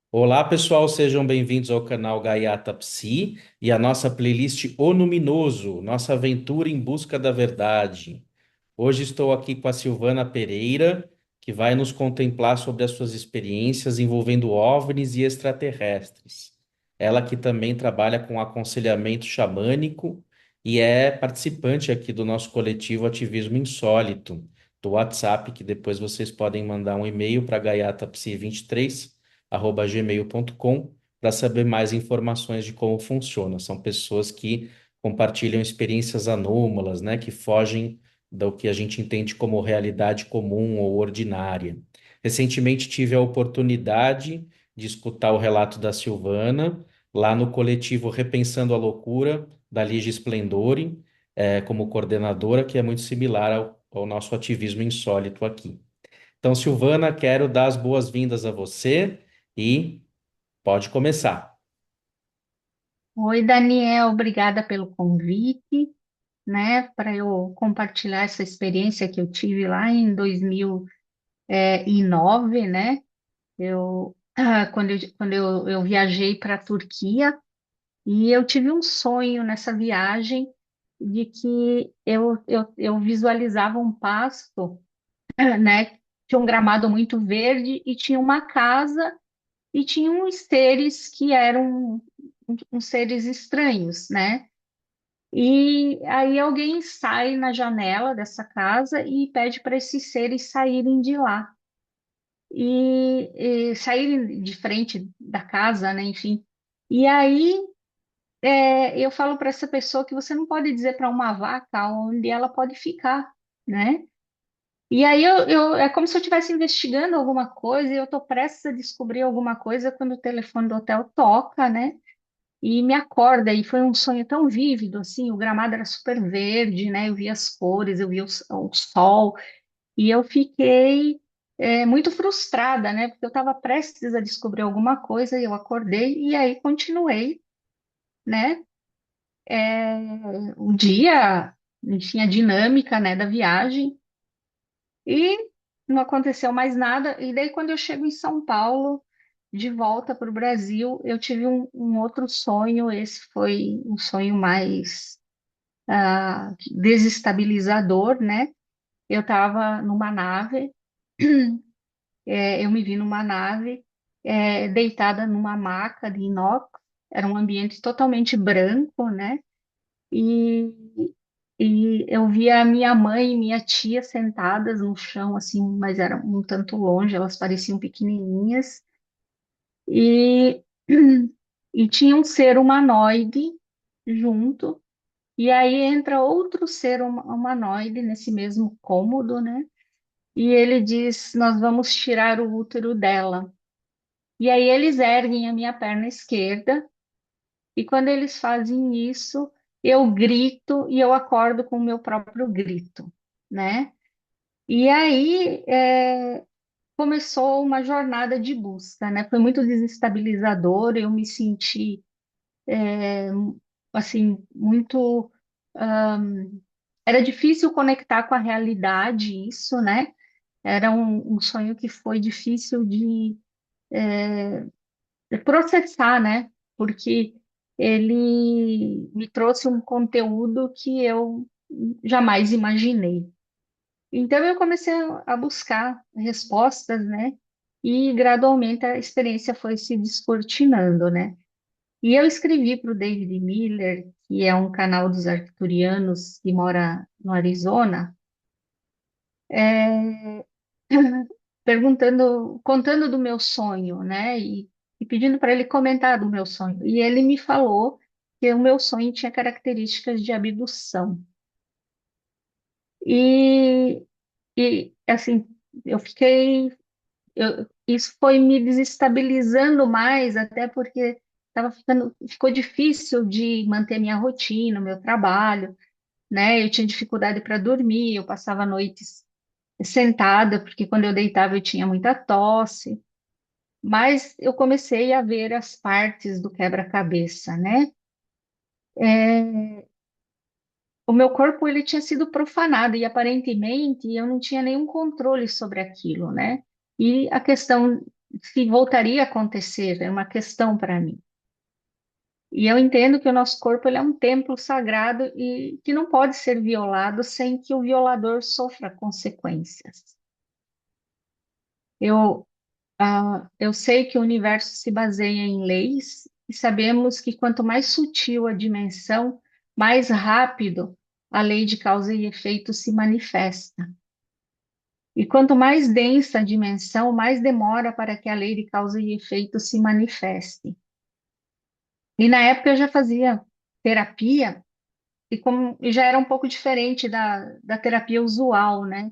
Olá, pessoal, sejam bem-vindos ao canal Gaiata Psi e à nossa playlist O Luminoso, nossa aventura em busca da verdade. Hoje estou aqui com a Silvana Pereira, que vai nos contemplar sobre as suas experiências envolvendo OVNIs e extraterrestres. Ela que também trabalha com aconselhamento xamânico e é participante aqui do nosso coletivo Ativismo Insólito, do WhatsApp, que depois vocês podem mandar um e-mail para gaiatapsi23@gmail.com para saber mais informações de como funciona. São pessoas que compartilham experiências anômalas, né, que fogem do que a gente entende como realidade comum ou ordinária. Recentemente tive a oportunidade de escutar o relato da Silvana lá no coletivo Repensando a Loucura, da Ligia Splendore, como coordenadora, que é muito similar ao nosso ativismo insólito aqui. Então, Silvana, quero dar as boas-vindas a você e pode começar. Oi, Daniel, obrigada pelo convite, né, para eu compartilhar essa experiência que eu tive lá em 2009, né? Quando eu viajei para a Turquia e eu tive um sonho nessa viagem de que eu visualizava um pasto, né? Tinha um gramado muito verde e tinha uma casa e tinha uns seres que eram uns seres estranhos, né? E aí alguém sai na janela dessa casa e pede para esses seres saírem de lá. E saírem de frente da casa, né? Enfim. E aí eu falo para essa pessoa que você não pode dizer para uma vaca onde ela pode ficar, né? E aí é como se eu estivesse investigando alguma coisa e eu estou prestes a descobrir alguma coisa quando o telefone do hotel toca, né? E me acorda, e foi um sonho tão vívido, assim, o gramado era super verde, né? Eu vi as cores, eu vi o sol, e eu fiquei muito frustrada, né? Porque eu estava prestes a descobrir alguma coisa, e eu acordei, e aí continuei, né? É, o dia, enfim, a dinâmica, né, da viagem, e não aconteceu mais nada, e daí quando eu chego em São Paulo, de volta para o Brasil, eu tive um outro sonho, esse foi um sonho mais desestabilizador, né? Eu estava numa nave, eu me vi numa nave, deitada numa maca de inox, era um ambiente totalmente branco, né? E, e eu via a minha mãe e minha tia sentadas no chão, assim, mas eram um tanto longe, elas pareciam pequenininhas, e, e tinha um ser humanoide junto. E aí entra outro ser humanoide nesse mesmo cômodo, né? E ele diz: Nós vamos tirar o útero dela. E aí eles erguem a minha perna esquerda, e quando eles fazem isso, eu grito e eu acordo com o meu próprio grito, né? E aí começou uma jornada de busca, né? Foi muito desestabilizador, eu me senti, assim, muito. Era difícil conectar com a realidade isso, né? Era um sonho que foi difícil de processar, né? Porque ele me trouxe um conteúdo que eu jamais imaginei. Então eu comecei a buscar respostas, né? E gradualmente a experiência foi se descortinando, né? E eu escrevi para o David Miller, que é um canal dos arcturianos que mora no Arizona, é, perguntando, contando do meu sonho, né? E pedindo para ele comentar do meu sonho. E ele me falou que o meu sonho tinha características de abdução. E, assim, eu fiquei, isso foi me desestabilizando mais, até porque ficou difícil de manter minha rotina, meu trabalho, né? Eu tinha dificuldade para dormir, eu passava noites sentada, porque quando eu deitava eu tinha muita tosse. Mas eu comecei a ver as partes do quebra-cabeça, né? O meu corpo ele tinha sido profanado e aparentemente eu não tinha nenhum controle sobre aquilo, né? E a questão se voltaria a acontecer, é uma questão para mim. E eu entendo que o nosso corpo ele é um templo sagrado e que não pode ser violado sem que o violador sofra consequências. Eu, eu sei que o universo se baseia em leis e sabemos que quanto mais sutil a dimensão, mais rápido a lei de causa e efeito se manifesta. E quanto mais densa a dimensão, mais demora para que a lei de causa e efeito se manifeste. E na época eu já fazia terapia e já era um pouco diferente da terapia usual, né?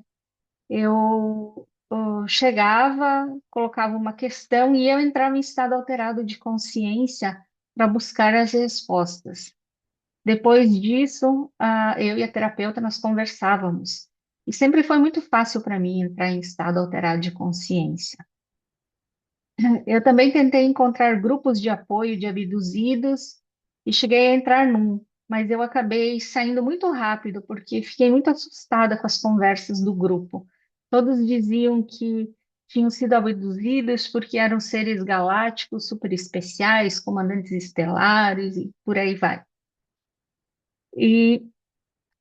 Eu chegava, colocava uma questão e eu entrava em estado alterado de consciência para buscar as respostas. Depois disso, eu e a terapeuta nós conversávamos. E sempre foi muito fácil para mim entrar em estado alterado de consciência. Eu também tentei encontrar grupos de apoio de abduzidos e cheguei a entrar num, mas eu acabei saindo muito rápido porque fiquei muito assustada com as conversas do grupo. Todos diziam que tinham sido abduzidos porque eram seres galácticos super especiais, comandantes estelares e por aí vai. E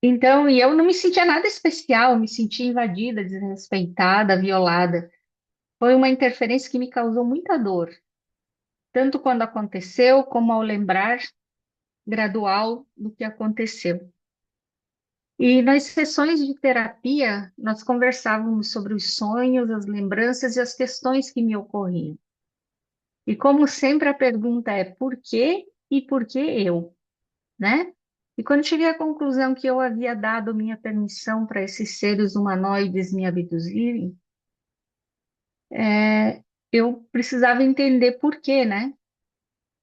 e eu não me sentia nada especial, eu me sentia invadida, desrespeitada, violada. Foi uma interferência que me causou muita dor tanto quando aconteceu, como ao lembrar gradual do que aconteceu. E nas sessões de terapia, nós conversávamos sobre os sonhos, as lembranças e as questões que me ocorriam. E como sempre, a pergunta é por quê e por que eu, né? E quando cheguei à conclusão que eu havia dado minha permissão para esses seres humanoides me abduzirem, eu precisava entender por quê, né?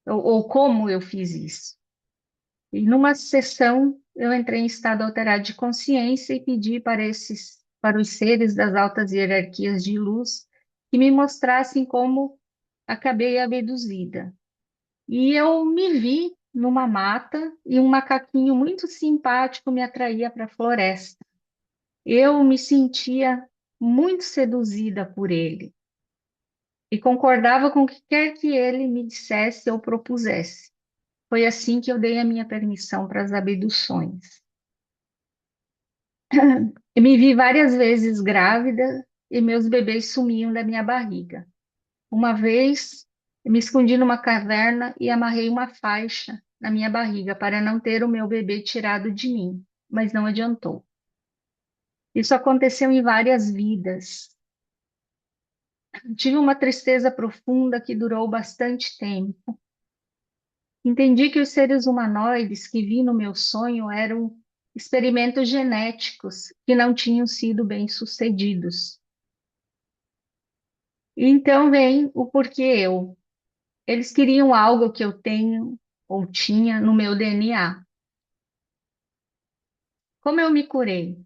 Ou como eu fiz isso. E numa sessão, eu entrei em estado alterado de consciência e pedi para os seres das altas hierarquias de luz que me mostrassem como acabei abduzida. E eu me vi numa mata e um macaquinho muito simpático me atraía para a floresta. Eu me sentia muito seduzida por ele e concordava com o que quer que ele me dissesse ou propusesse. Foi assim que eu dei a minha permissão para as abduções. Eu me vi várias vezes grávida e meus bebês sumiam da minha barriga. Uma vez, eu me escondi numa caverna e amarrei uma faixa na minha barriga para não ter o meu bebê tirado de mim, mas não adiantou. Isso aconteceu em várias vidas. Tive uma tristeza profunda que durou bastante tempo. Entendi que os seres humanoides que vi no meu sonho eram experimentos genéticos que não tinham sido bem-sucedidos. Então vem o porquê eu. Eles queriam algo que eu tenho ou tinha no meu DNA. Como eu me curei?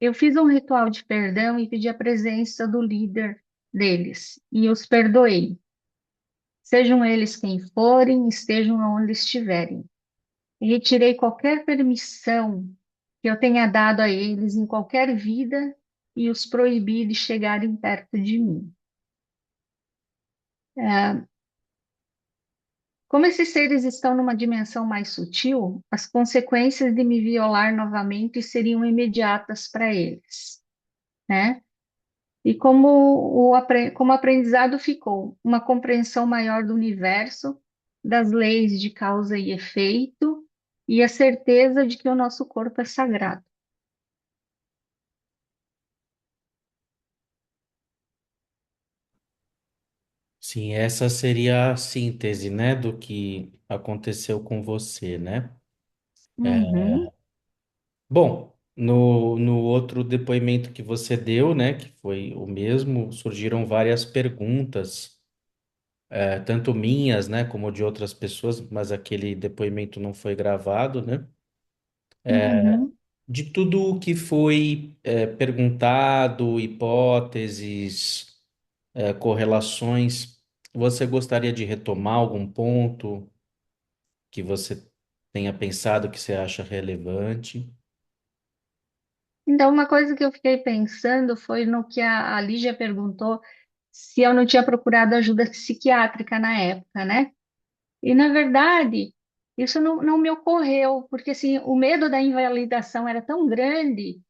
Eu fiz um ritual de perdão e pedi a presença do líder deles e os perdoei. Sejam eles quem forem, estejam onde estiverem. E retirei qualquer permissão que eu tenha dado a eles em qualquer vida e os proibi de chegarem perto de mim. É, como esses seres estão numa dimensão mais sutil, as consequências de me violar novamente seriam imediatas para eles, né? E como aprendizado ficou uma compreensão maior do universo, das leis de causa e efeito, e a certeza de que o nosso corpo é sagrado. Sim, essa seria a síntese, né, do que aconteceu com você, né? Uhum, Bom, no outro depoimento que você deu, né, que foi o mesmo, surgiram várias perguntas, tanto minhas, né, como de outras pessoas, mas aquele depoimento não foi gravado, né? uhum. De tudo o que foi, perguntado, hipóteses, correlações, você gostaria de retomar algum ponto que você tenha pensado que você acha relevante? Então, uma coisa que eu fiquei pensando foi no que a Lígia perguntou se eu não tinha procurado ajuda psiquiátrica na época, né? E, na verdade, isso não me ocorreu, porque, assim, o medo da invalidação era tão grande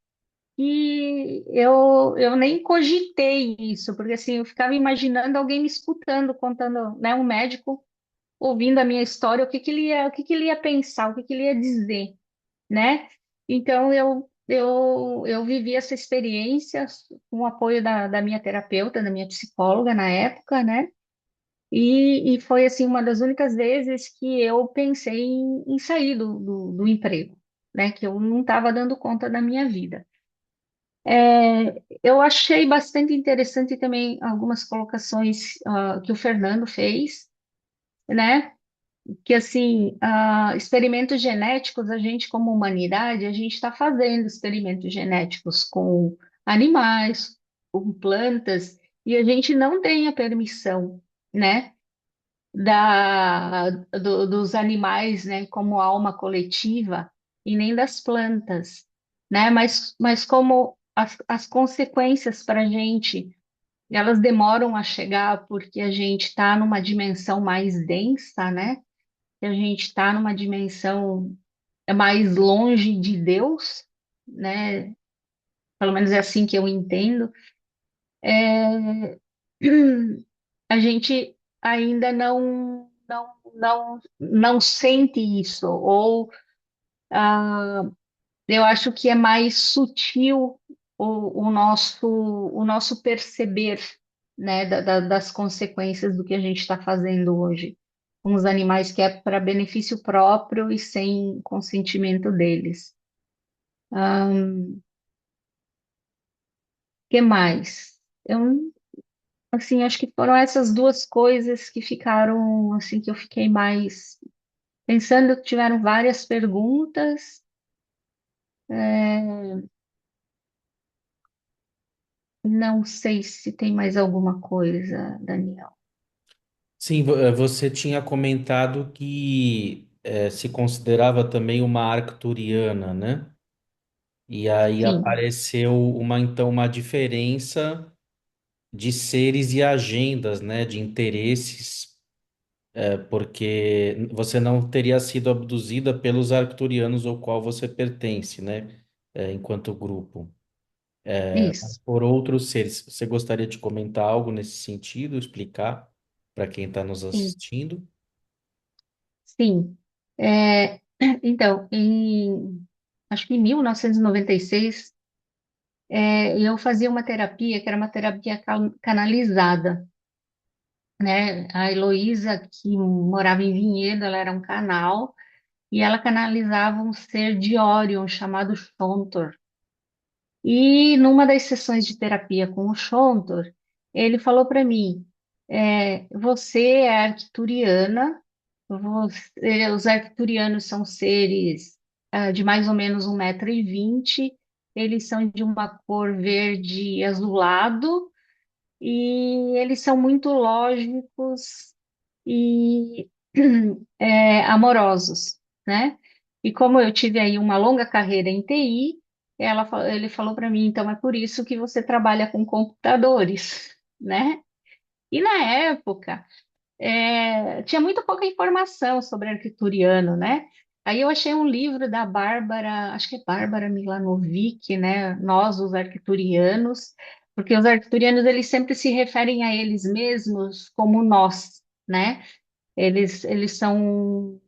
que eu nem cogitei isso, porque, assim, eu ficava imaginando alguém me escutando, contando, né, um médico ouvindo a minha história, o que que ele ia pensar, o que que ele ia dizer, né? Então, eu vivi essa experiência com o apoio da minha terapeuta, da minha psicóloga na época, né? E foi assim uma das únicas vezes que eu pensei em sair do emprego, né? Que eu não estava dando conta da minha vida. Eu achei bastante interessante também algumas colocações que o Fernando fez, né? Que assim, experimentos genéticos, a gente como humanidade, a gente está fazendo experimentos genéticos com animais, com plantas, e a gente não tem a permissão, né? Dos animais, né, como alma coletiva, e nem das plantas, né? Mas como as consequências para a gente, elas demoram a chegar porque a gente está numa dimensão mais densa, né? Que a gente está numa dimensão mais longe de Deus, né? Pelo menos é assim que eu entendo. É, a gente ainda não sente isso, ou eu acho que é mais sutil o nosso perceber, né, das consequências do que a gente está fazendo hoje com os animais, que é para benefício próprio e sem consentimento deles. Que mais? Eu, assim, acho que foram essas duas coisas que ficaram, assim, que eu fiquei mais pensando, que tiveram várias perguntas. É, não sei se tem mais alguma coisa, Daniel. Sim, você tinha comentado que se considerava também uma arcturiana, né? E aí Sim, apareceu uma diferença de seres e agendas, né? De interesses, porque você não teria sido abduzida pelos arcturianos ao qual você pertence, né? Enquanto grupo. Mas isso. por outros seres. Você gostaria de comentar algo nesse sentido, explicar para quem está nos Sim, assistindo? sim. É, então, acho que em 1996, eu fazia uma terapia que era uma terapia canalizada, né? A Heloísa, que morava em Vinhedo, ela era um canal, e ela canalizava um ser de Órion chamado Shontor. E numa das sessões de terapia com o Shontor, ele falou para mim: você é arcturiana, os arcturianos são seres de mais ou menos 1,20 m, eles são de uma cor verde azulado e eles são muito lógicos e amorosos, né? E como eu tive aí uma longa carreira em TI, ele falou para mim, então é por isso que você trabalha com computadores, né? E na época, tinha muito pouca informação sobre arquituriano, né? Aí eu achei um livro da Bárbara, acho que é Bárbara Milanovic, né? Nós, os arquiturianos, porque os arquiturianos eles sempre se referem a eles mesmos como nós, né? Eles são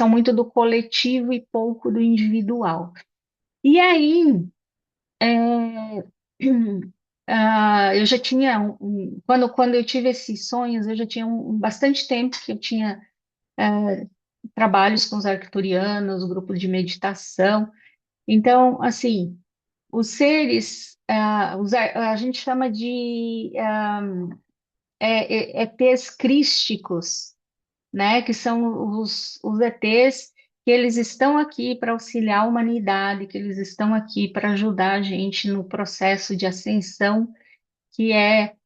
muito do coletivo e pouco do individual. E aí, eu já tinha, quando eu tive esses sonhos, eu já tinha bastante tempo que eu tinha trabalhos com os arcturianos, grupos de meditação. Então, assim, os seres, a gente chama de ETs crísticos, né? Que são os ETs que eles estão aqui para auxiliar a humanidade, que eles estão aqui para ajudar a gente no processo de ascensão, que é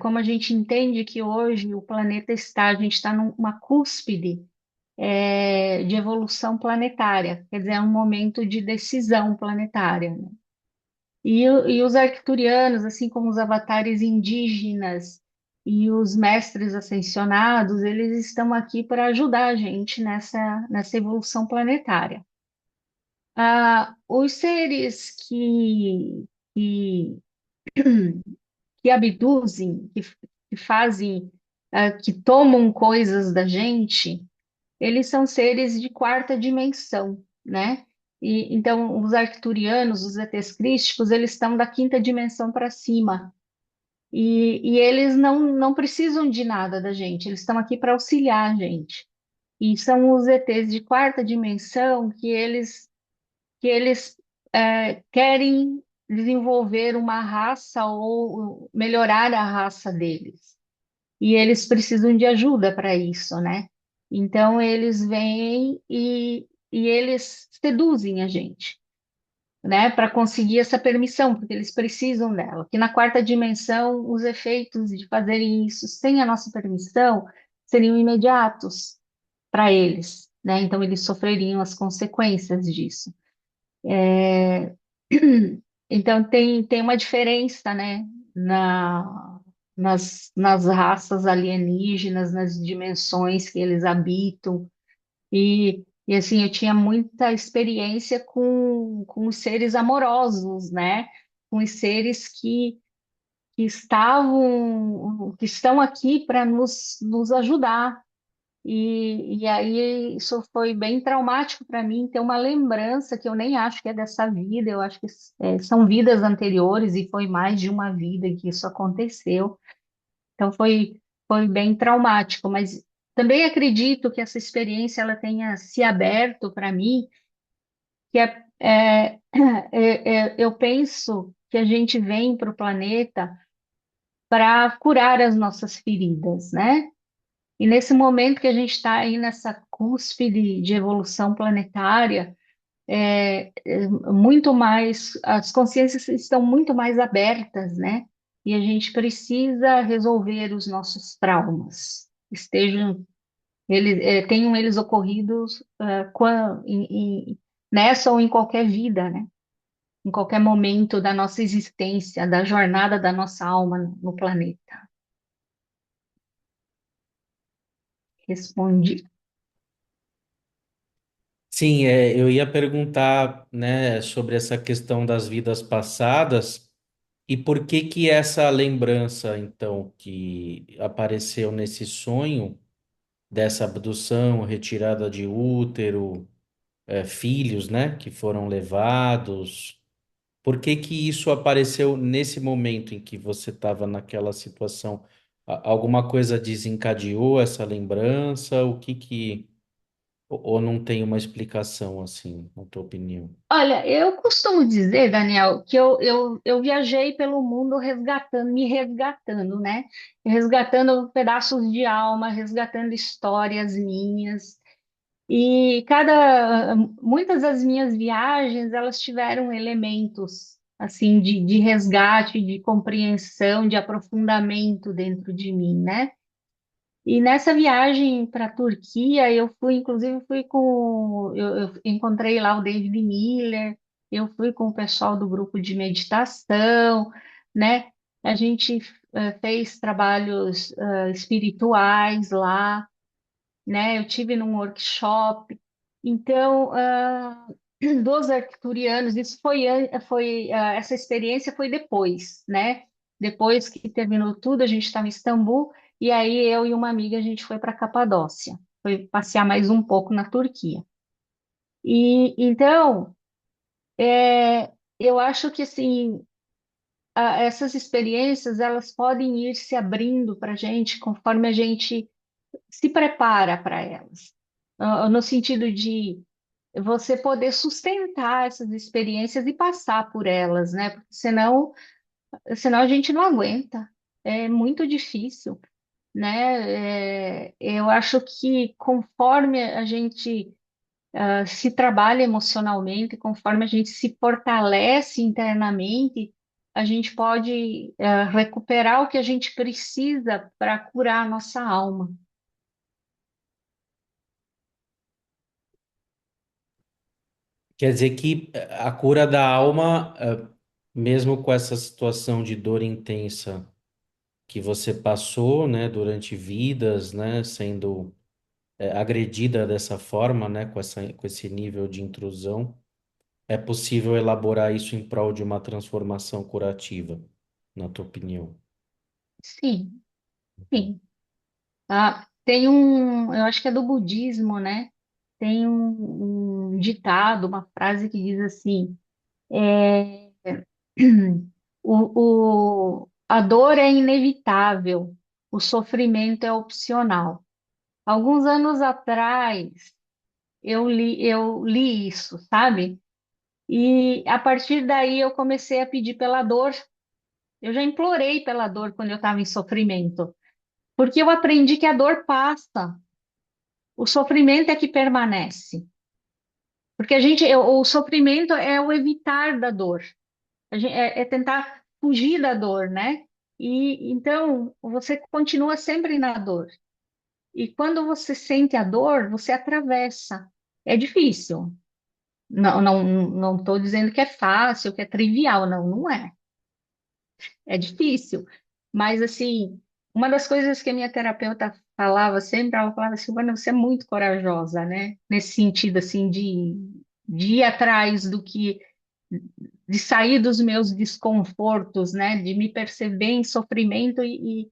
como a gente entende que hoje o planeta está, a gente está numa cúspide de evolução planetária, quer dizer, é um momento de decisão planetária, né? E os arcturianos, assim como os avatares indígenas e os mestres ascensionados, eles estão aqui para ajudar a gente nessa evolução planetária. Os seres que, que abduzem, que fazem, que tomam coisas da gente, eles são seres de quarta dimensão, né? E, então, os arcturianos, os ETs crísticos, eles estão da quinta dimensão para cima. E eles não precisam de nada da gente, eles estão aqui para auxiliar a gente. E são os ETs de quarta dimensão que eles querem desenvolver uma raça ou melhorar a raça deles. E eles precisam de ajuda para isso, né? Então eles vêm e eles seduzem a gente, né? Para conseguir essa permissão, porque eles precisam dela. Que na quarta dimensão, os efeitos de fazerem isso sem a nossa permissão seriam imediatos para eles, né? Então eles sofreriam as consequências disso. Então tem uma diferença, né, nas raças alienígenas, nas dimensões que eles habitam. E assim, eu tinha muita experiência com os seres amorosos, né? Com os seres que estão aqui para nos ajudar. E aí isso foi bem traumático para mim, ter uma lembrança que eu nem acho que é dessa vida, eu acho que são vidas anteriores e foi mais de uma vida que isso aconteceu. Então foi bem traumático, mas também acredito que essa experiência ela tenha se aberto para mim, que eu penso que a gente vem para o planeta para curar as nossas feridas, né? E nesse momento que a gente está aí nessa cúspide de evolução planetária, muito mais, as consciências estão muito mais abertas, né? E a gente precisa resolver os nossos traumas, tenham eles ocorridos nessa ou em qualquer vida, né? Em qualquer momento da nossa existência, da jornada da nossa alma no planeta. Respondi. Sim, eu ia perguntar, né, sobre essa questão das vidas passadas e por que que essa lembrança, então, que apareceu nesse sonho dessa abdução, retirada de útero, filhos, né, que foram levados, por que que isso apareceu nesse momento em que você estava naquela situação? Alguma coisa desencadeou essa lembrança? O que que ou não tem uma explicação assim, na tua opinião? Olha, eu costumo dizer, Daniel, que eu viajei pelo mundo me resgatando, né? Resgatando pedaços de alma, resgatando histórias minhas. E muitas das minhas viagens, elas tiveram elementos, assim, de resgate, de compreensão, de aprofundamento dentro de mim, né? E nessa viagem para a Turquia, inclusive fui eu encontrei lá o David Miller, eu fui com o pessoal do grupo de meditação, né? A gente fez trabalhos espirituais lá, né? Eu tive num workshop. Então, dos arcturianos, essa experiência foi depois, né? Depois que terminou tudo, a gente estava em Istambul e aí eu e uma amiga a gente foi para Capadócia, foi passear mais um pouco na Turquia. E então, eu acho que assim, essas experiências elas podem ir se abrindo para a gente conforme a gente se prepara para elas. No sentido de você poder sustentar essas experiências e passar por elas, né? Porque senão a gente não aguenta. É muito difícil, né? Eu acho que conforme a gente se trabalha emocionalmente, conforme a gente se fortalece internamente, a gente pode recuperar o que a gente precisa para curar a nossa alma. Quer dizer que a cura da alma mesmo com essa situação de dor intensa que você passou, né, durante vidas, né, sendo agredida dessa forma, né, com esse nível de intrusão, é possível elaborar isso em prol de uma transformação curativa, na tua opinião? Sim, sim. Ah, tem eu acho que é do budismo, né? Tem um ditado, uma frase que diz assim: é, a dor é inevitável, o sofrimento é opcional. Alguns anos atrás, eu li isso, sabe? E a partir daí eu comecei a pedir pela dor. Eu já implorei pela dor quando eu estava em sofrimento, porque eu aprendi que a dor passa, o sofrimento é que permanece. Porque o sofrimento é o evitar da dor, é tentar fugir da dor, né? E então você continua sempre na dor. E quando você sente a dor, você atravessa. É difícil. Não estou dizendo que é fácil, que é trivial, não, não é. É difícil. Mas, assim, uma das coisas que a minha terapeuta falava sempre, ela falava assim, Silvana, você é muito corajosa, né? Nesse sentido, assim, de ir atrás de sair dos meus desconfortos, né? De me perceber em sofrimento e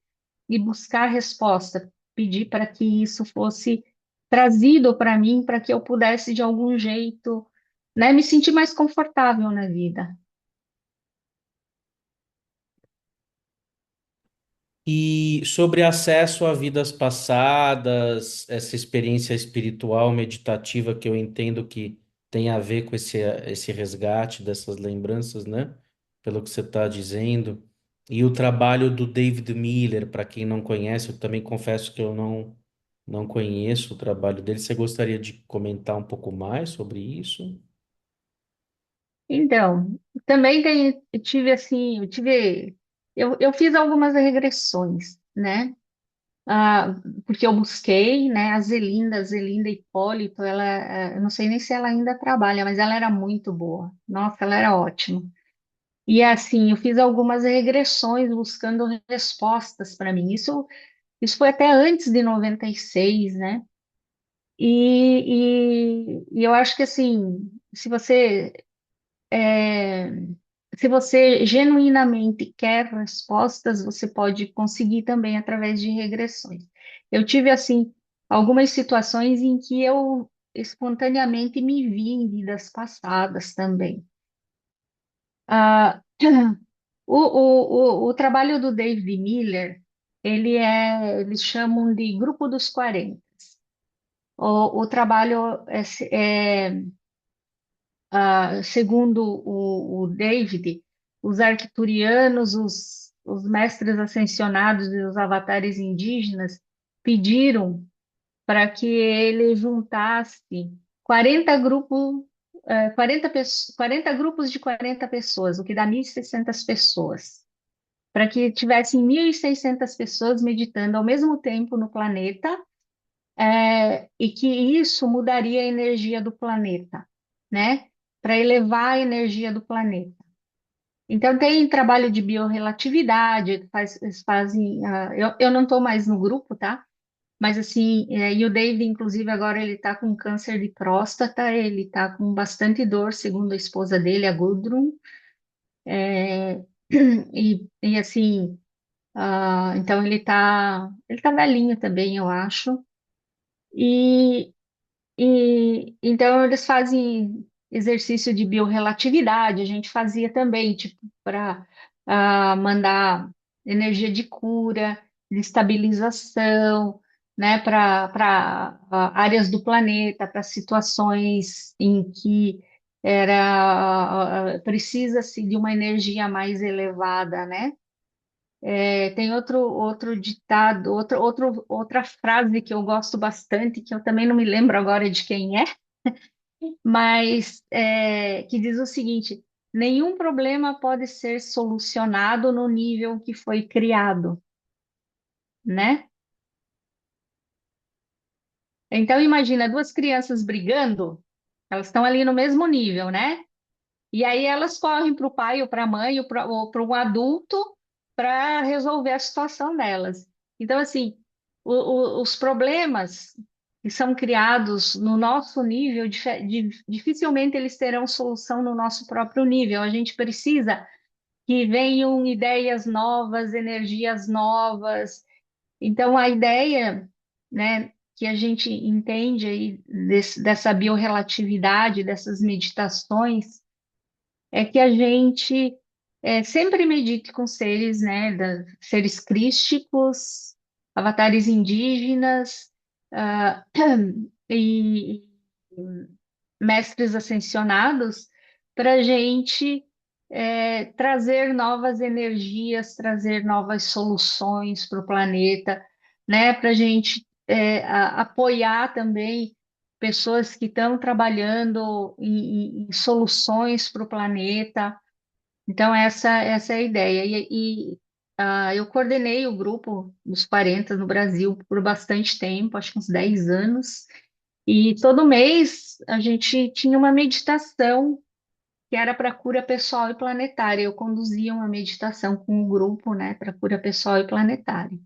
buscar resposta. Pedir para que isso fosse trazido para mim, para que eu pudesse, de algum jeito, né? Me sentir mais confortável na vida. E sobre acesso a vidas passadas, essa experiência espiritual, meditativa, que eu entendo que tem a ver com esse resgate dessas lembranças, né? Pelo que você está dizendo. E o trabalho do David Miller, para quem não conhece, eu também confesso que eu não conheço o trabalho dele. Você gostaria de comentar um pouco mais sobre isso? Então, também eu tive assim, eu fiz algumas regressões, né? Ah, porque eu busquei, né? A Zelinda Hipólito, eu não sei nem se ela ainda trabalha, mas ela era muito boa. Nossa, ela era ótima. E assim, eu fiz algumas regressões buscando respostas para mim. Isso foi até antes de 96, né? E eu acho que assim, se você genuinamente quer respostas, você pode conseguir também através de regressões. Eu tive, assim, algumas situações em que eu espontaneamente me vi em vidas passadas também. Ah, o trabalho do David Miller, eles chamam de Grupo dos 40. O trabalho segundo o David, os arcturianos, os mestres ascensionados e os avatares indígenas pediram para que ele juntasse 40 grupos, 40 grupos de 40 pessoas, o que dá 1.600 pessoas, para que tivessem 1.600 pessoas meditando ao mesmo tempo no planeta, e que isso mudaria a energia do planeta, né? Para elevar a energia do planeta. Então, tem trabalho de biorrelatividade, eles fazem. Eu não estou mais no grupo, tá? Mas, assim, e o David, inclusive, agora ele está com câncer de próstata, ele está com bastante dor, segundo a esposa dele, a Gudrun. É, assim, então ele tá velhinho também, eu acho. E, então eles fazem exercício de biorrelatividade, a gente fazia também, tipo, para mandar energia de cura, de estabilização, né, para áreas do planeta, para situações em que precisa-se de uma energia mais elevada, né? Tem outro ditado, outra frase que eu gosto bastante, que eu também não me lembro agora de quem é, mas que diz o seguinte: nenhum problema pode ser solucionado no nível que foi criado, né? Então imagina duas crianças brigando, elas estão ali no mesmo nível, né? E aí elas correm para o pai ou para a mãe ou para um adulto para resolver a situação delas. Então, assim, os problemas que são criados no nosso nível, dificilmente eles terão solução no nosso próprio nível. A gente precisa que venham ideias novas, energias novas. Então, a ideia, né, que a gente entende aí dessa biorrelatividade, dessas meditações, é que a gente sempre medite com seres, né, seres crísticos, avatares indígenas, ah, e mestres ascensionados, para a gente trazer novas energias, trazer novas soluções para o planeta, né, para a gente apoiar também pessoas que estão trabalhando em soluções para o planeta. Então, essa é a ideia. Eu coordenei o grupo dos 40 no Brasil por bastante tempo, acho que uns 10 anos. E todo mês a gente tinha uma meditação que era para cura pessoal e planetária. Eu conduzia uma meditação com o grupo, né, para cura pessoal e planetária.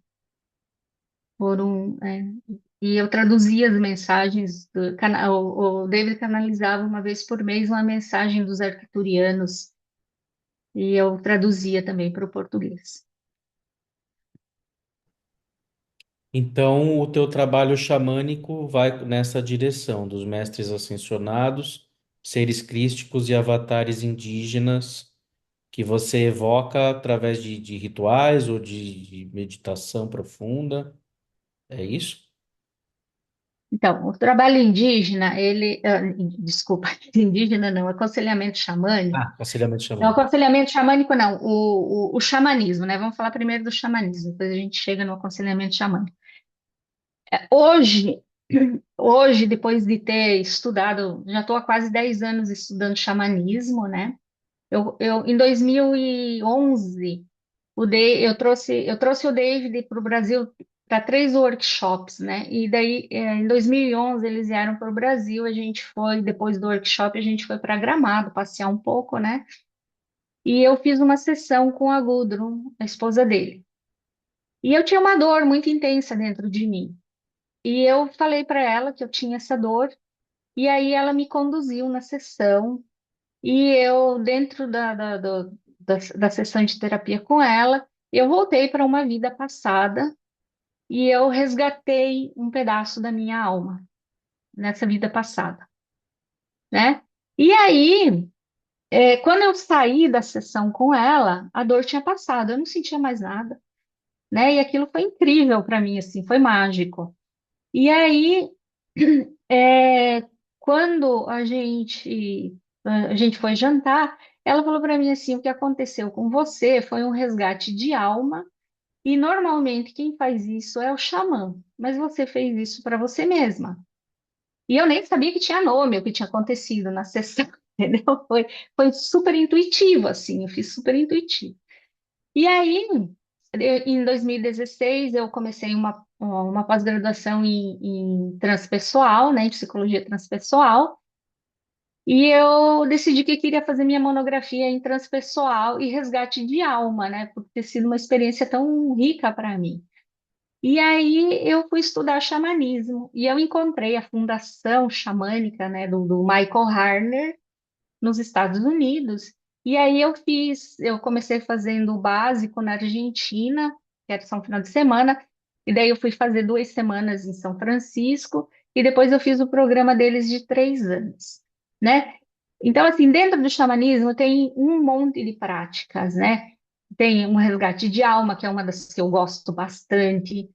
Por um, é, e eu traduzia as mensagens o David canalizava uma vez por mês uma mensagem dos arcturianos e eu traduzia também para o português. Então, o teu trabalho xamânico vai nessa direção dos mestres ascensionados, seres crísticos e avatares indígenas que você evoca através de rituais ou de meditação profunda. É isso? Então, o trabalho indígena, desculpa, indígena não, aconselhamento xamânico. Ah, aconselhamento Não, xamânico. aconselhamento xamânico não, o xamanismo, né? Vamos falar primeiro do xamanismo, depois a gente chega no aconselhamento xamânico. Hoje, hoje, depois de ter estudado, já estou há quase 10 anos estudando xamanismo, né? Em 2011, eu trouxe o David para o Brasil para 3 workshops, né? E daí, em 2011, eles vieram para o Brasil, a gente foi, depois do workshop, a gente foi para Gramado passear um pouco, né? E eu fiz uma sessão com a Gudrun, a esposa dele. E eu tinha uma dor muito intensa dentro de mim. E eu falei para ela que eu tinha essa dor, e aí ela me conduziu na sessão, e eu, dentro da sessão de terapia com ela, eu voltei para uma vida passada e eu resgatei um pedaço da minha alma nessa vida passada, né? E aí, quando eu saí da sessão com ela, a dor tinha passado, eu não sentia mais nada, né? E aquilo foi incrível para mim, assim, foi mágico. E aí, é, quando a gente foi jantar, ela falou para mim assim, o que aconteceu com você foi um resgate de alma, e normalmente quem faz isso é o xamã, mas você fez isso para você mesma. E eu nem sabia que tinha nome, o que tinha acontecido na sessão, entendeu? Foi super intuitivo, assim, eu fiz super intuitivo. E aí, em 2016, eu comecei uma pós-graduação em transpessoal, né, em psicologia transpessoal, e eu decidi que queria fazer minha monografia em transpessoal e resgate de alma, né, por ter sido uma experiência tão rica para mim. E aí eu fui estudar xamanismo, e eu encontrei a fundação xamânica, né, do Michael Harner, nos Estados Unidos. E aí eu comecei fazendo o básico na Argentina, que era só um final de semana, e daí eu fui fazer 2 semanas em São Francisco, e depois eu fiz o programa deles de 3 anos, né? Então, assim, dentro do xamanismo tem um monte de práticas, né? Tem um resgate de alma, que é uma das que eu gosto bastante.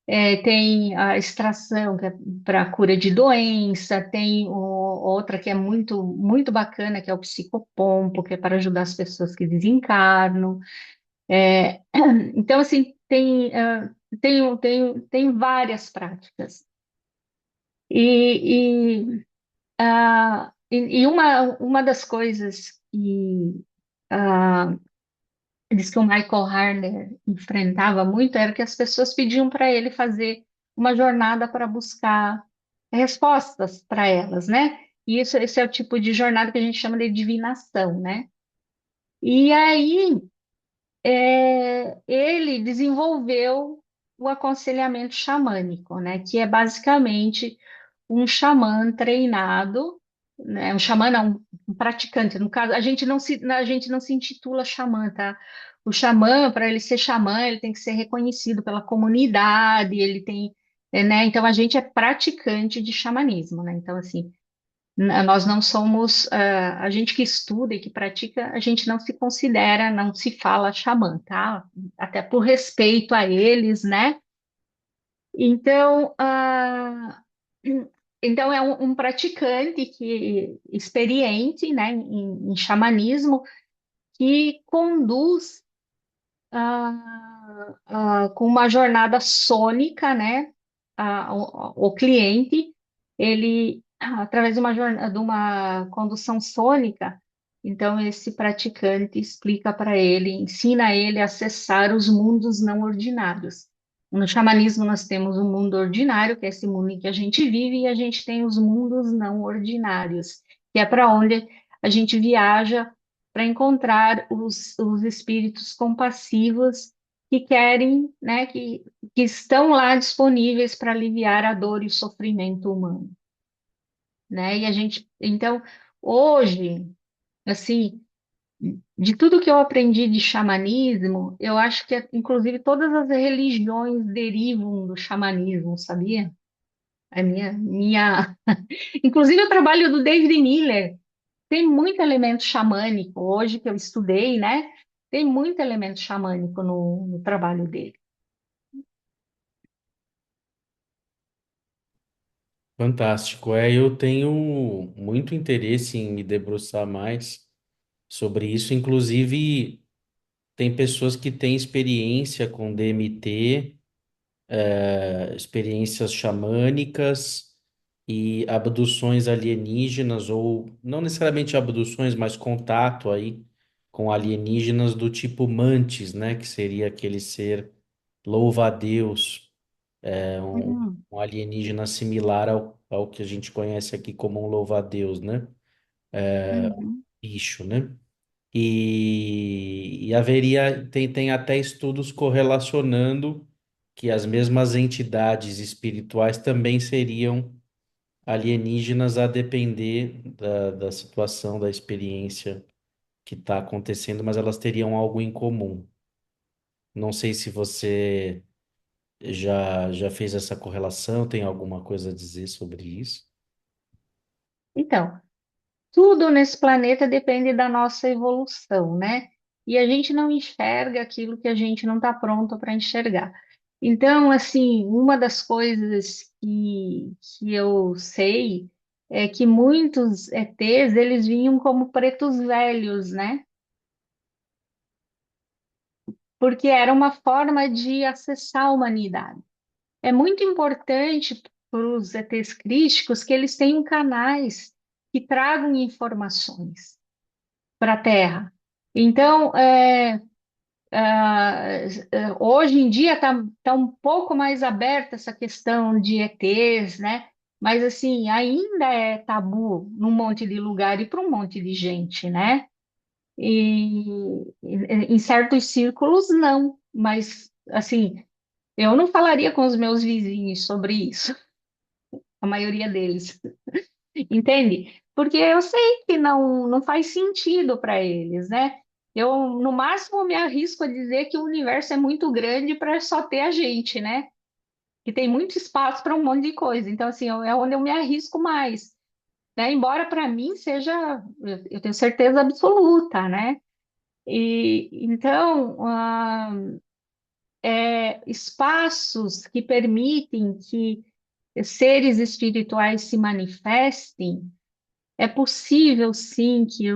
Tem a extração, que é para cura de doença, tem outra que é muito, muito bacana, que é o psicopompo, que é para ajudar as pessoas que desencarnam. Então, assim, tem várias práticas. E uma das coisas que diz que o Michael Harner enfrentava muito era que as pessoas pediam para ele fazer uma jornada para buscar respostas para elas, né? Isso, esse é o tipo de jornada que a gente chama de divinação, né? E aí, ele desenvolveu o aconselhamento xamânico, né? Que é basicamente um xamã treinado, né? Um xamã não, um praticante. No caso, a gente não se intitula xamã, tá? O xamã, para ele ser xamã, ele tem que ser reconhecido pela comunidade, ele tem, né? Então a gente é praticante de xamanismo, né? Então assim, nós não somos, a gente que estuda e que pratica, a gente não se considera, não se fala xamã, tá? Até por respeito a eles, né? Então, então é um praticante que experiente, né, em xamanismo que conduz com uma jornada sônica, né, o cliente, ele através de uma jornada, de uma condução sônica, então esse praticante explica para ele, ensina ele a acessar os mundos não ordinários. No xamanismo nós temos o mundo ordinário, que é esse mundo em que a gente vive, e a gente tem os mundos não ordinários, que é para onde a gente viaja para encontrar os espíritos compassivos que querem, né, que estão lá disponíveis para aliviar a dor e o sofrimento humano, né? E a gente, então, hoje, assim, de tudo que eu aprendi de xamanismo, eu acho que, inclusive, todas as religiões derivam do xamanismo, sabia? Inclusive, o trabalho do David Miller tem muito elemento xamânico, hoje que eu estudei, né? Tem muito elemento xamânico no trabalho dele. Fantástico. É, eu tenho muito interesse em me debruçar mais sobre isso. Inclusive, tem pessoas que têm experiência com DMT, experiências xamânicas e abduções alienígenas, ou não necessariamente abduções, mas contato aí com alienígenas do tipo Mantis, né? Que seria aquele ser louva-a-Deus, Uhum, um alienígena similar ao que a gente conhece aqui como um louva-a-Deus, né? uhum, Bicho, né? E haveria, tem até estudos correlacionando que as mesmas entidades espirituais também seriam alienígenas a depender da situação, da experiência que está acontecendo, mas elas teriam algo em comum. Não sei se você já fez essa correlação, tem alguma coisa a dizer sobre isso? então, tudo nesse planeta depende da nossa evolução, né? E a gente não enxerga aquilo que a gente não está pronto para enxergar. Então, assim, uma das coisas que eu sei é que muitos ETs, eles vinham como pretos velhos, né? Porque era uma forma de acessar a humanidade. É muito importante para os ETs críticos que eles tenham canais que tragam informações para a Terra. Então, hoje em dia tá um pouco mais aberta essa questão de ETs, né? Mas, assim, ainda é tabu num monte de lugar e para um monte de gente, né? Em certos círculos, não. Mas, assim, eu não falaria com os meus vizinhos sobre isso, a maioria deles. Entende? Porque eu sei que não faz sentido para eles, né? Eu, no máximo, me arrisco a dizer que o universo é muito grande para só ter a gente, né? Que tem muito espaço para um monte de coisa. Então, assim, é onde eu me arrisco mais, né? Embora para mim seja, eu tenho certeza absoluta, né? E então, espaços que permitem que seres espirituais se manifestem. É possível, sim, que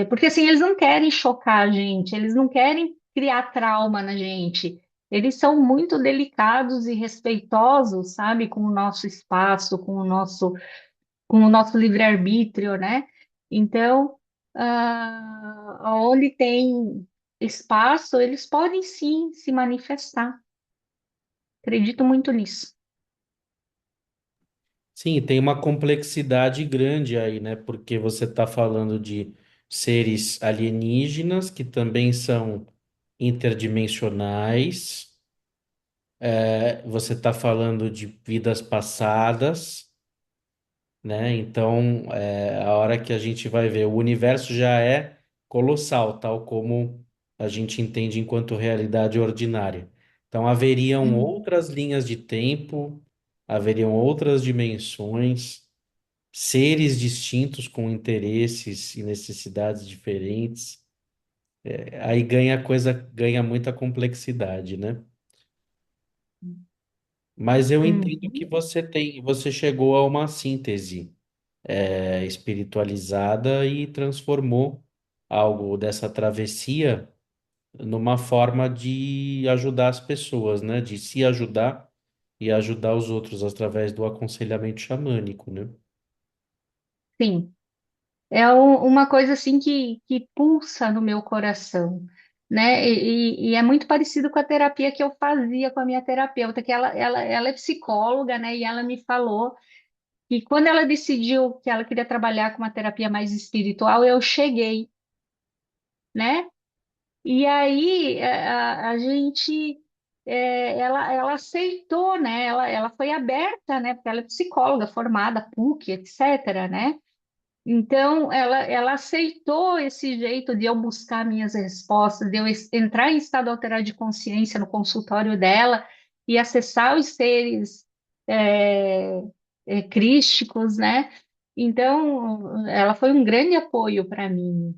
porque assim, eles não querem chocar a gente, eles não querem criar trauma na gente. Eles são muito delicados e respeitosos, sabe, com o nosso espaço, com o nosso livre-arbítrio, né? Então, onde tem espaço, eles podem sim se manifestar. Acredito muito nisso. Sim, tem uma complexidade grande aí, né? Porque você está falando de seres alienígenas que também são interdimensionais. Você está falando de vidas passadas, né? Então, a hora que a gente vai ver, o universo já é colossal, tal como a gente entende enquanto realidade ordinária. Então, haveriam Uhum. outras linhas de tempo, haveriam outras dimensões, seres distintos com interesses e necessidades diferentes. Aí ganha a coisa, ganha muita complexidade, né? Mas eu entendo que Uhum. você chegou a uma síntese espiritualizada e transformou algo dessa travessia numa forma de ajudar as pessoas, né? De se ajudar e ajudar os outros através do aconselhamento xamânico, né? Sim. É uma coisa assim que pulsa no meu coração, né? E é muito parecido com a terapia que eu fazia com a minha terapeuta, que ela é psicóloga, né? E ela me falou que quando ela decidiu que ela queria trabalhar com uma terapia mais espiritual, eu cheguei, né? E aí a gente ela aceitou, né? Ela foi aberta, né? Porque ela é psicóloga formada, PUC, etc., né? Então, ela aceitou esse jeito de eu buscar minhas respostas, de eu entrar em estado alterado de consciência no consultório dela e acessar os seres é, crísticos, né? Então, ela foi um grande apoio para mim.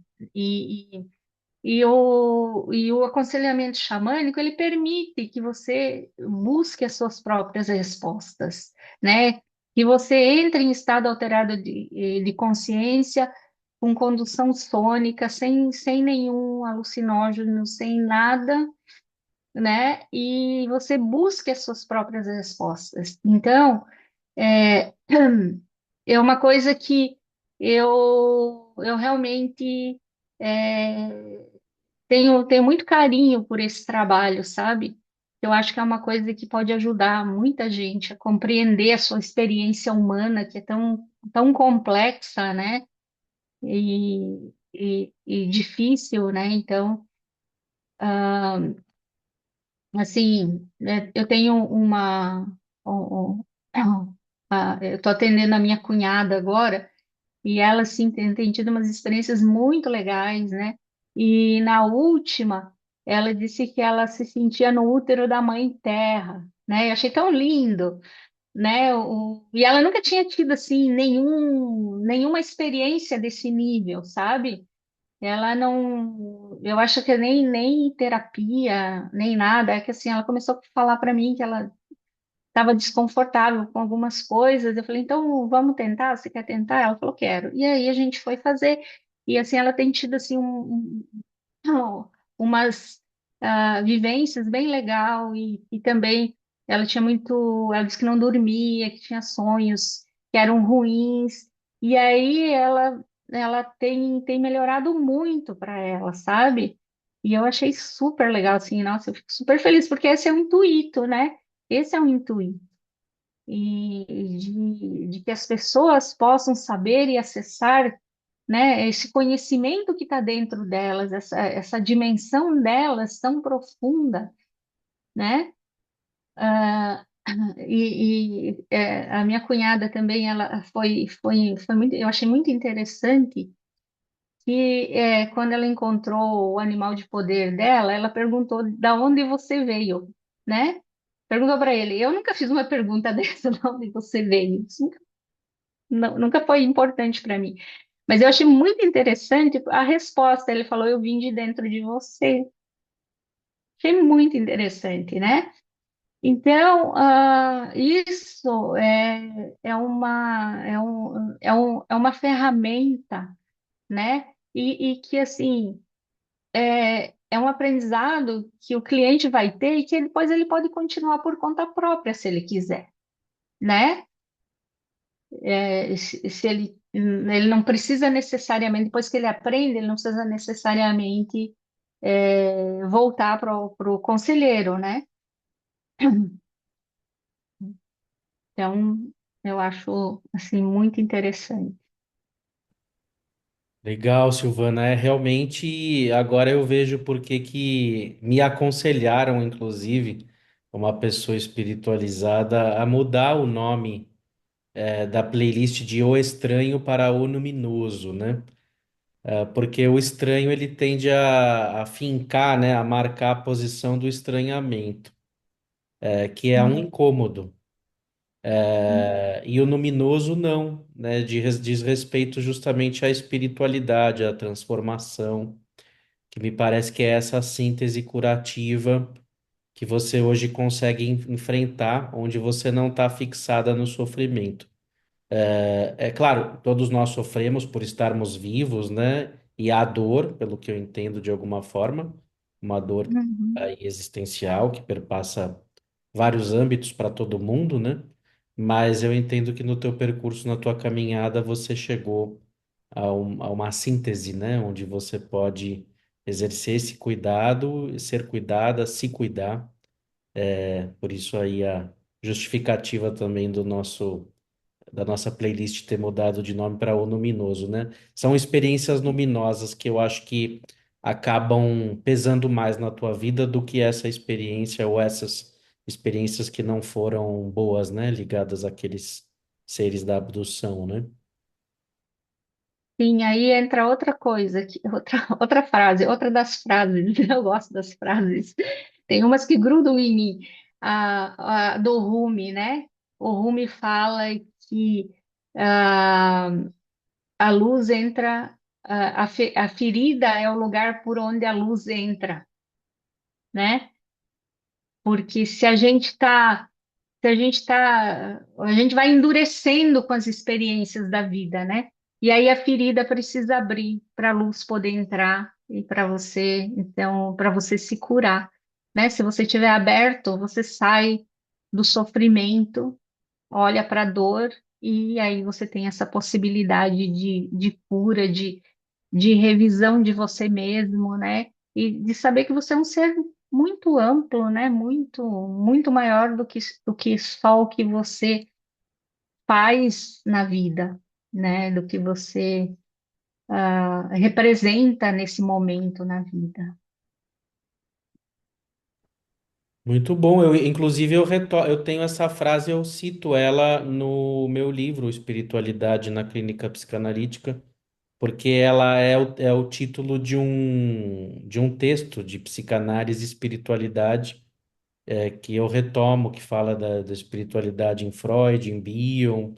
E o aconselhamento xamânico, ele permite que você busque as suas próprias respostas, né? Que você entre em estado alterado de consciência, com condução sônica, sem nenhum alucinógeno, sem nada, né? E você busque as suas próprias respostas. Então, é, é uma coisa que eu realmente tenho muito carinho por esse trabalho, sabe? Eu acho que é uma coisa que pode ajudar muita gente a compreender a sua experiência humana, que é tão complexa, né? E difícil, né? Então, assim, né, eu tenho eu estou atendendo a minha cunhada agora. E ela, assim, tem tido umas experiências muito legais, né? E na última, ela disse que ela se sentia no útero da mãe terra, né? Eu achei tão lindo, né? E ela nunca tinha tido, assim, nenhuma experiência desse nível, sabe? Ela não, eu acho que nem terapia, nem nada, é que assim, ela começou a falar para mim que ela estava desconfortável com algumas coisas. Eu falei, então vamos tentar? Você quer tentar? Ela falou, quero. E aí a gente foi fazer. E assim, ela tem tido assim umas vivências bem legal e também ela tinha muito, ela disse que não dormia, que tinha sonhos que eram ruins. E aí ela tem melhorado muito para ela, sabe? E eu achei super legal, assim, nossa, eu fico super feliz, porque esse é o intuito, né? Esse é o intuito e de que as pessoas possam saber e acessar, né, esse conhecimento que está dentro delas, essa dimensão delas tão profunda, né? Ah, a minha cunhada também, ela foi muito, eu achei muito interessante que quando ela encontrou o animal de poder dela, ela perguntou da onde você veio, né? Perguntou para ele. Eu nunca fiz uma pergunta dessa, de onde você veio. Isso nunca foi importante para mim. Mas eu achei muito interessante a resposta. Ele falou: Eu vim de dentro de você. Achei muito interessante, né? Então, isso é uma ferramenta, né? E que, assim, é um aprendizado que o cliente vai ter e que depois ele pode continuar por conta própria, se ele quiser, né? Se ele não precisa necessariamente, depois que ele aprende, ele não precisa necessariamente voltar para o conselheiro, né? Então, Eu acho assim muito interessante. Legal, Silvana. É realmente agora eu vejo por que que me aconselharam, inclusive, uma pessoa espiritualizada, a mudar o nome da playlist de O Estranho para O Luminoso, né? Porque o estranho ele tende a fincar, né, a marcar a posição do estranhamento, que é um Hum, incômodo. hum, E o luminoso não, né? Diz respeito justamente à espiritualidade, à transformação, que me parece que é essa síntese curativa que você hoje consegue enfrentar, onde você não está fixada no sofrimento. É claro, todos nós sofremos por estarmos vivos, né? E há dor, pelo que eu entendo de alguma forma, uma dor uhum. aí existencial que perpassa vários âmbitos para todo mundo, né? Mas eu entendo que no teu percurso, na tua caminhada, você chegou a uma síntese, né? Onde você pode exercer esse cuidado, ser cuidada, se cuidar. Por isso aí a justificativa também do nosso da nossa playlist ter mudado de nome para O Luminoso, né? São experiências luminosas que eu acho que acabam pesando mais na tua vida do que essa experiência ou essas experiências que não foram boas, né? Ligadas àqueles seres da abdução, né? Sim, aí entra outra coisa, outra frase, outra das frases, eu gosto das frases. Tem umas que grudam em mim. A do Rumi, né? O Rumi fala que ah, a luz entra, a ferida é o lugar por onde a luz entra, né? Porque a gente vai endurecendo com as experiências da vida, né? E aí a ferida precisa abrir para a luz poder entrar e para você se curar, né? Se você estiver aberto, você sai do sofrimento, olha para a dor e aí você tem essa possibilidade de cura, de revisão de você mesmo, né? E de saber que você é um ser muito amplo, né? Muito maior do que só o que você faz na vida, né? Do que você representa nesse momento na vida. Muito bom. Inclusive, eu tenho essa frase, eu cito ela no meu livro Espiritualidade na Clínica Psicanalítica, porque ela é o título de um texto de psicanálise e espiritualidade que eu retomo, que fala da espiritualidade em Freud, em Bion,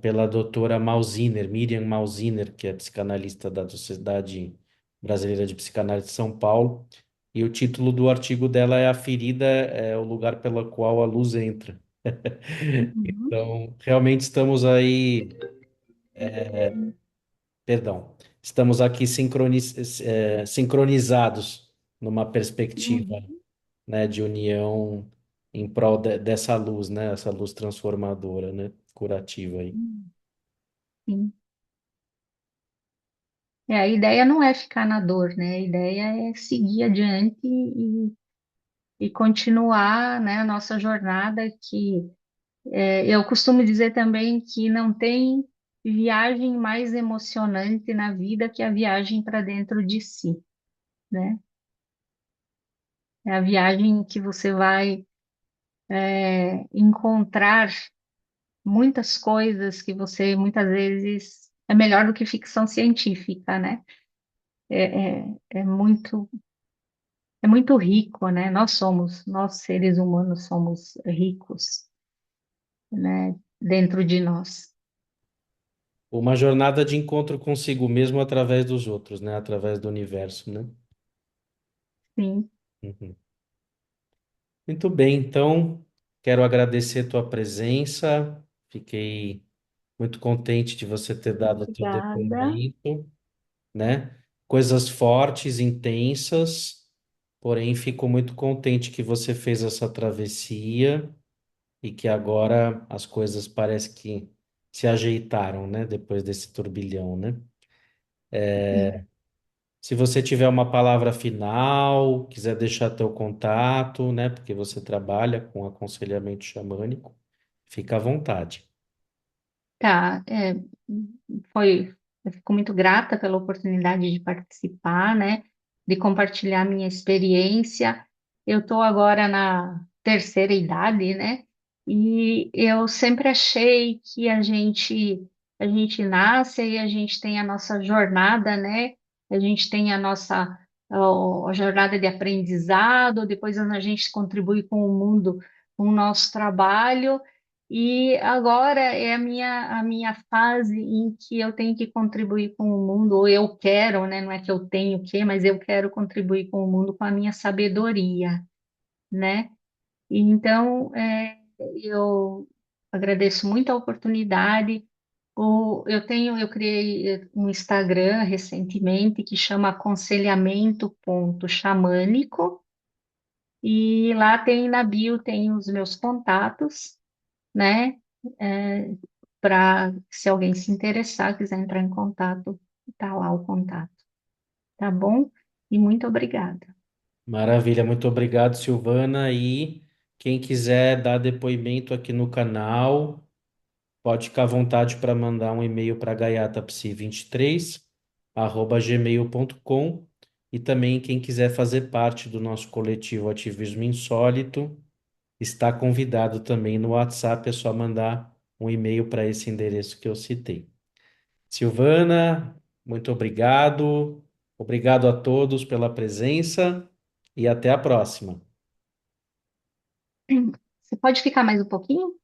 pela doutora Malziner, Miriam Malziner, que é psicanalista da Sociedade Brasileira de Psicanálise de São Paulo. E o título do artigo dela é A Ferida é o lugar pela qual a luz entra. Uhum. Então, realmente estamos aí, perdão, estamos aqui sincronizados numa perspectiva, Uhum. né, de união em prol dessa luz, né, essa luz transformadora, né, curativa aí. Uhum. Sim. A ideia não é ficar na dor, né? A ideia é seguir adiante e continuar, né, a nossa jornada que eu costumo dizer também que não tem viagem mais emocionante na vida que a viagem para dentro de si, né? É a viagem que você vai encontrar muitas coisas que você muitas vezes é melhor do que ficção científica, né? É é muito rico, né? Nós seres humanos somos ricos, né? Dentro de nós. Uma jornada de encontro consigo mesmo através dos outros, né, através do universo, né? Sim, Uhum. Muito bem, então quero agradecer tua presença. Fiquei muito contente de você ter dado o teu obrigada. depoimento, né? Coisas fortes, intensas, porém fico muito contente que você fez essa travessia e que agora as coisas parece que se ajeitaram, né? Depois desse turbilhão, né? Se você tiver uma palavra final, quiser deixar teu contato, né? Porque você trabalha com aconselhamento xamânico. Fica à vontade. Tá, eu fico muito grata pela oportunidade de participar, né, de compartilhar minha experiência. Eu estou agora na terceira idade, né, e eu sempre achei que a gente nasce e a gente tem a nossa jornada, né, a gente tem a nossa a jornada de aprendizado, depois a gente contribui com o mundo, com o nosso trabalho. E agora é a minha fase em que eu tenho que contribuir com o mundo, ou eu quero, né? Não é que eu tenho que, mas eu quero contribuir com o mundo com a minha sabedoria, né? E então, eu agradeço muito a oportunidade. Eu criei um Instagram recentemente que chama aconselhamento.xamânico, e lá tem na bio, tem os meus contatos, né? Para se alguém se interessar, quiser entrar em contato, tá lá o contato, tá bom? E muito obrigada. Maravilha, muito obrigado, Silvana. E quem quiser dar depoimento aqui no canal, pode ficar à vontade para mandar um e-mail para gaiatapsi23@gmail.com. E também quem quiser fazer parte do nosso coletivo Ativismo Insólito, está convidado também no WhatsApp, é só mandar um e-mail para esse endereço que eu citei. Silvana, muito obrigado. Obrigado a todos pela presença e até a próxima. Você pode ficar mais um pouquinho?